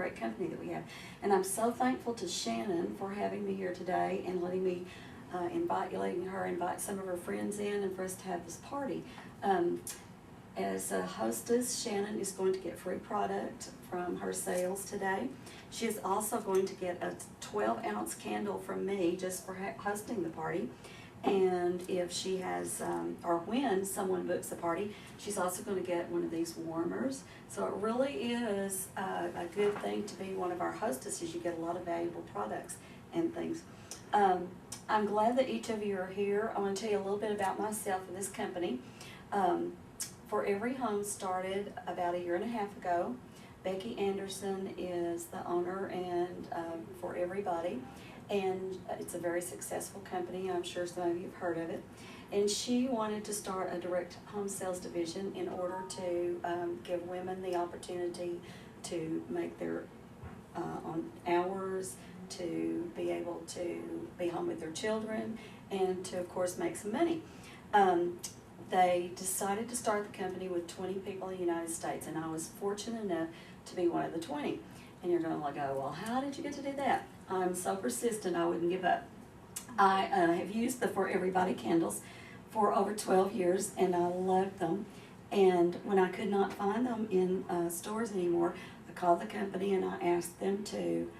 great company that we have. And I'm so thankful to Shannon for having me here today and letting me letting her invite some of her friends in and for us to have this party. As a hostess, Shannon is going to get free product from her sales today. She is also going to get a 12-ounce candle from me just for hosting the party. And if she has, or when someone books a party, she's also going to get one of these warmers. So it really is a good thing to be one of our hostesses. You get a lot of valuable products and things. I'm glad that each of you are here. I want to tell you a little bit about myself and this company. For Every Home started about 1.5 years ago. Becky Anderson is the owner and for everybody. And it's a very successful company. I'm sure some of you have heard of it. And she wanted to start a direct home sales division in order to give women the opportunity to make their own hours, to be able to be home with their children, and to, of course, make some money. They decided to start the company with 20 people in the United States, and I was fortunate enough to be one of the 20. And you're going to go, well, how did you get to do that? I'm so persistent, I wouldn't give up. I have used the For Everybody candles for over 12 years, and I loved them. And when I could not find them in stores anymore, I called the company and I asked them to,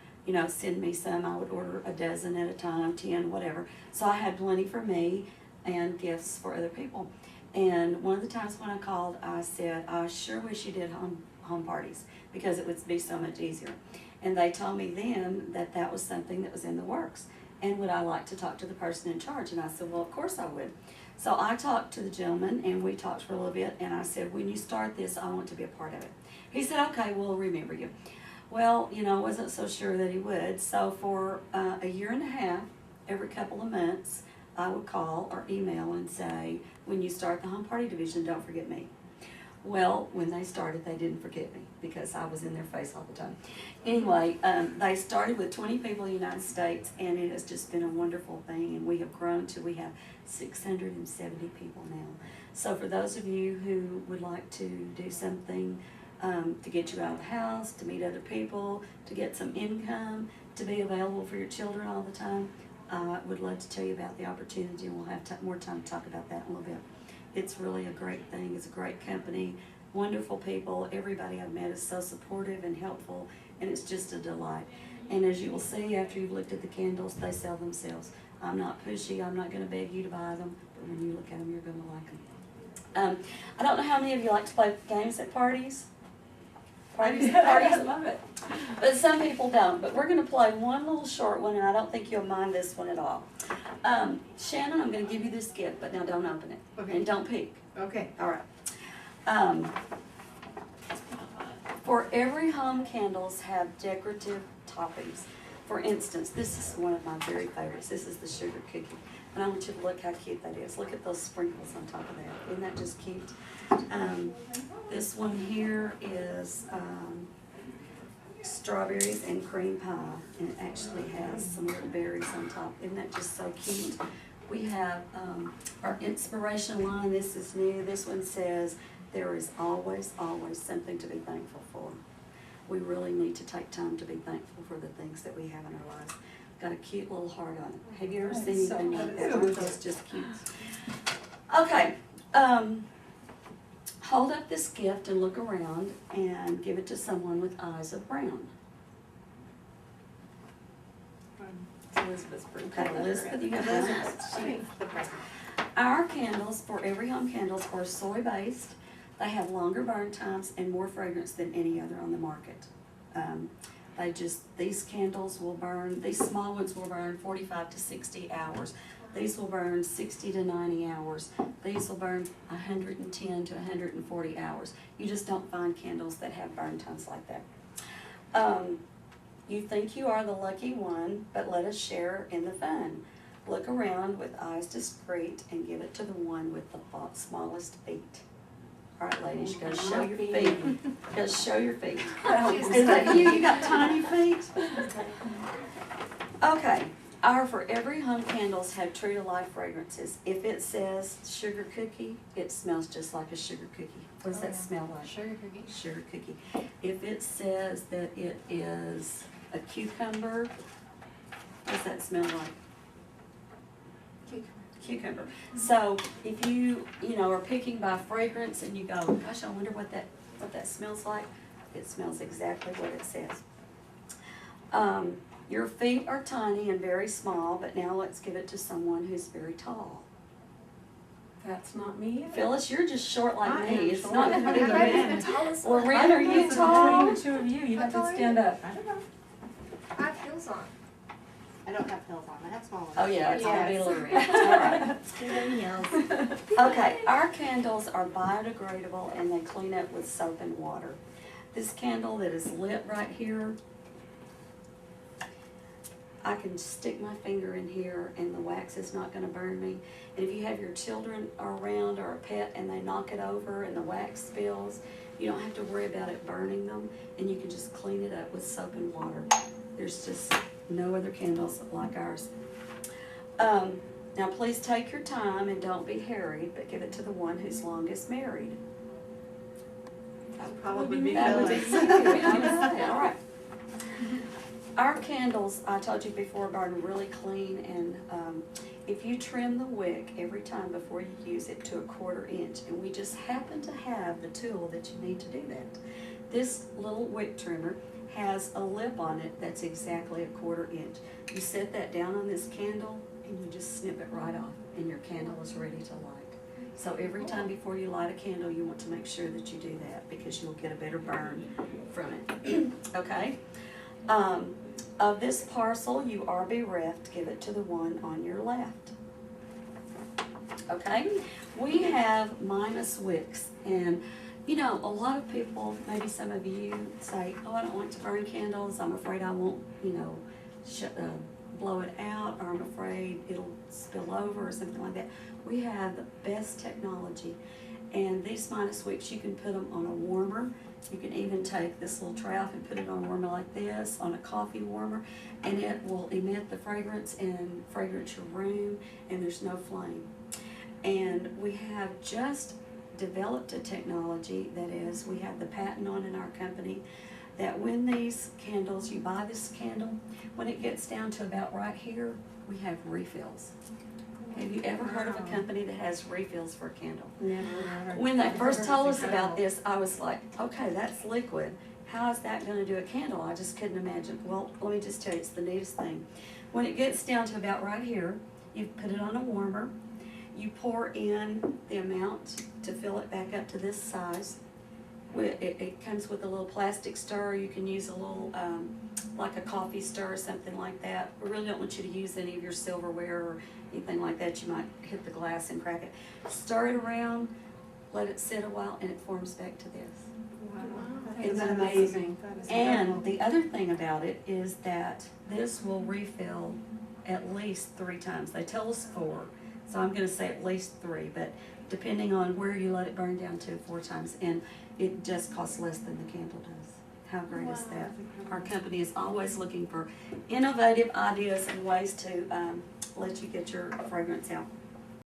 send me some. I would order a dozen at a time, 10, whatever. So I had plenty for me and gifts for other people. And one of the times when I called, I said, I sure wish you did home parties because it would be so much easier. And they told me then that that was something that was in the works. And would I like to talk to the person in charge? And I said, well, of course I would. So I talked to the gentleman, and we talked for a little bit, and I said, when you start this, I want to be a part of it. He said, okay, we'll remember you. Well, I wasn't so sure that he would. So for 1.5 years, every couple of months, I would call or email and say, when you start the home party division, don't forget me. Well, when they started, they didn't forget me because I was in their face all the time. Anyway, they started with 20 people in the United States, and it has just been a wonderful thing, and we have grown to, we have 670 people now. So for those of you who would like to do something to get you out of the house, to meet other people, to get some income, to be available for your children all the time, I would love to tell you about the opportunity, and we'll have more time to talk about that in a little bit. It's really a great thing. It's a great company, wonderful people. Everybody I've met is so supportive and helpful, and it's just a delight. And as you will see after you've looked at the candles, they sell themselves. I'm not pushy. I'm not going to beg you to buy them, but when you look at them, you're going to like them. I don't know how many of you like to play games at parties. Parties love it. But some people don't. But we're going to play one little short one, and I don't think you'll mind this one at all. Shannon, I'm going to give you this gift, but now don't open it. Okay. And don't peek. Okay. All right. For Every Home candles have decorative toppings. For instance, this is one of my very favorites. This is the sugar cookie. And I want you to look how cute that is. Look at those sprinkles on top of that. Isn't that just cute? This one here is strawberries and cream pie, and it actually has some little berries on top. Isn't that just so cute? We have our inspiration line. This is new. This one says, there is always, always something to be thankful for. We really need to take time to be thankful for the things that we have in our lives. Got a cute little heart on it. Have you ever seen anything like that? That's just cute. Okay. Hold up this gift and look around and give it to someone with eyes of brown. Elizabeth's pretty Okay, Elizabeth, you have brown. Our candles, For Every Home candles, are soy-based. They have longer burn times and more fragrance than any other on the market. These candles will burn, these small ones will burn 45 to 60 hours. These will burn 60 to 90 hours. These will burn 110 to 140 hours. You just don't find candles that have burn times like that. You think you are the lucky one, but let us share in the fun. Look around with eyes discreet and give it to the one with the smallest feet. All right, ladies, you gotta show your feet. You gotta show your feet. Is that you? You got tiny feet? Okay. For every home candles have true to life fragrances. If it says sugar cookie, it smells just like a sugar cookie. What does Oh, that yeah. smell like? Sugar cookie. Sugar cookie. If it says that it is a cucumber, what does that smell like? Cucumber. So if you are picking by fragrance and you go, gosh, I wonder what that smells like, it smells exactly what it says. Your feet are tiny and very small, but now let's give it to someone who's very tall. That's not me. Phyllis, you're just short like I me. am It's short. not I gonna be might the be man. the tallest Well, one. Ren, are you tall? Between the two of you, you have How to tall stand are you? up. I don't know. I have heels on. I don't have heels on, I have small ones. Oh, yeah, it's gonna be a Yes. little red. All right. Heels. Okay, our candles are biodegradable and they clean up with soap and water. This candle that is lit right here, I can stick my finger in here and the wax is not gonna burn me. And if you have your children around or a pet and they knock it over and the wax spills, you don't have to worry about it burning them, and you can just clean it up with soap and water. There's just no other candles like ours. Now please take your time and don't be hurried, but give it to the one who's longest married. That probably be That would be Phyllis. you. I would say, all right. Our candles, I told you before, burn really clean, and if you trim the wick every time before you use it to a 1/4 inch, and we just happen to have the tool that you need to do that. This little wick trimmer has a lip on it that's exactly a 1/4 inch. You set that down on this candle and you just snip it right off, and your candle is ready to light. So every time before you light a candle, you want to make sure that you do that, because you'll get a better burn from it. Okay? Of this parcel, you are bereft, give it to the one on your left. Okay? We have minus wicks, and a lot of people, maybe some of you say, oh, I don't like to burn candles, I'm afraid I won't, blow it out, or I'm afraid it'll spill over or something like that. We have the best technology, and these minus wicks, you can put them on a warmer. You can even take this little trough and put it on a warmer like this, on a coffee warmer, and it will emit the fragrance and fragrance your room, and there's no flame. And we have just developed a technology, that is, we have the patent on in our company, that when these candles, you buy this candle, when it gets down to about right here, we have refills. Have you ever heard of a company that has refills for a candle? Never. When they first told us about this, I was like, okay, that's liquid. How is that gonna do a candle? I just couldn't imagine. Well, let me just tell you, it's the neatest thing. When it gets down to about right here, you put it on a warmer, you pour in the amount to fill it back up to this size. It comes with a little plastic stirrer. You can use a little, like a coffee stirrer or something like that. We really don't want you to use any of your silverware or anything like that. You might hit the glass and crack it. Stir it around, let it sit a while, and it forms back to this. Wow. Isn't that amazing? And the other thing about it is that this will refill at least 3 times. They tell us 4, so I'm gonna say at least 3, but depending on where you let it burn down to, 4 times, and it just costs less than the candle does. How great is that? Our company is always looking for innovative ideas and ways to let you get your fragrance out.